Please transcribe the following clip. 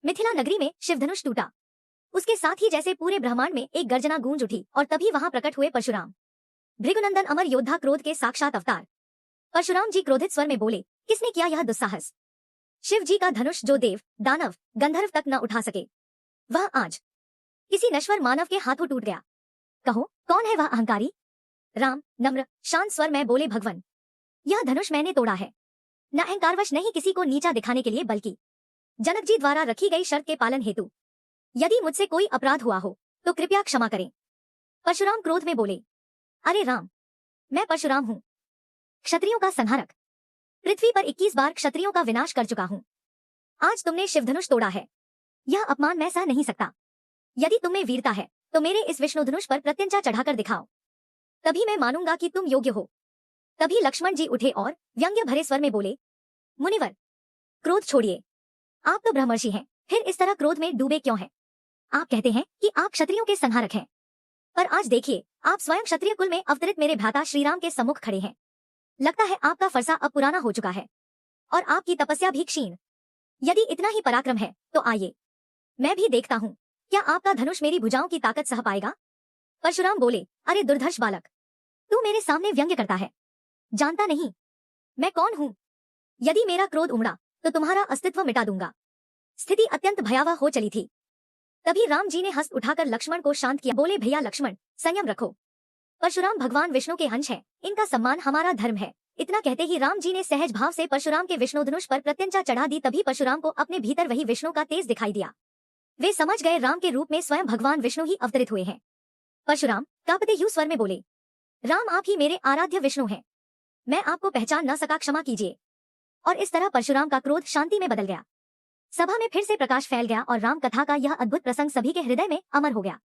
मिथिला नगरी में शिवधनुष टूटा। उसके साथ ही जैसे पूरे ब्रह्मांड में एक गर्जना गूंज उठी और तभी वहां प्रकट हुए परशुराम, भृगुनंदन, अमर योद्धा, क्रोध के साक्षात अवतार। परशुराम जी क्रोधित स्वर में बोले, किसने किया यह दुस्साहस? शिव जी का धनुष जो देव, दानव, गंधर्व तक न उठा सके, वह आज किसी नश्वर मानव के हाथों टूट गया। कहो, कौन है वह अहंकारी? राम नम्र शांत स्वर में बोले, भगवन, यह धनुष मैंने तोड़ा है, न अहंकारवश, नहीं किसी को नीचा दिखाने के लिए, बल्कि जनक जी द्वारा रखी गई शर्त के पालन हेतु। यदि मुझसे कोई अपराध हुआ हो तो कृपया क्षमा करें। परशुराम क्रोध में बोले, अरे राम, मैं परशुराम हूँ, क्षत्रियों का संहारक, पृथ्वी पर 21 बार क्षत्रियों का विनाश कर चुका हूँ। आज तुमने शिवधनुष तोड़ा है, यह अपमान मैं सह नहीं सकता। यदि तुम में वीरता है तो मेरे इस विष्णुधनुष पर प्रत्यंचा चढ़ाकर दिखाओ, तभी मैं मानूंगा कि तुम योग्य हो। तभी लक्ष्मण जी उठे और व्यंग्य भरे स्वर में बोले, मुनिवर, क्रोध छोड़िए, आप तो ब्रह्मर्षि हैं, फिर इस तरह क्रोध में डूबे क्यों हैं? आप कहते हैं कि आप क्षत्रियों के संहारक हैं, पर आज देखिए, आप स्वयं क्षत्रिय कुल में अवतरित मेरे भ्राता श्रीराम के सम्मुख खड़े हैं। लगता है आपका फरसा अब पुराना हो चुका है और आपकी तपस्या भी क्षीण। यदि इतना ही पराक्रम है तो आइए, मैं भी देखता हूँ, क्या आपका धनुष मेरी भुजाओं की ताकत सह पाएगा? परशुराम बोले, अरे दुर्धर्ष बालक, तू मेरे सामने व्यंग्य करता है, जानता नहीं मैं कौन हूँ? यदि मेरा क्रोध उमड़ा तो तुम्हारा अस्तित्व मिटा दूंगा। स्थिति अत्यंत भयावह हो चली थी। तभी राम जी ने हस्त उठाकर लक्ष्मण को शांत किया, बोले, भैया लक्ष्मण, संयम रखो, परशुराम भगवान विष्णु के अंश है, इनका सम्मान हमारा धर्म है। इतना कहते ही राम जी ने सहज भाव से परशुराम के विष्णुधनुष पर प्रत्यंचा चढ़ा दी। तभी परशुराम को अपने भीतर वही विष्णु का तेज दिखाई दिया। वे समझ गए राम के रूप में स्वयं भगवान विष्णु ही अवतरित हुए हैं। परशुराम कांपते यू स्वर में बोले, राम, आप ही मेरे आराध्य विष्णु हैं, मैं आपको पहचान न सका, क्षमा कीजिए। और इस तरह परशुराम का क्रोध शांति में बदल गया। सभा में फिर से प्रकाश फैल गया और राम कथा का यह अद्भुत प्रसंग सभी के हृदय में अमर हो गया।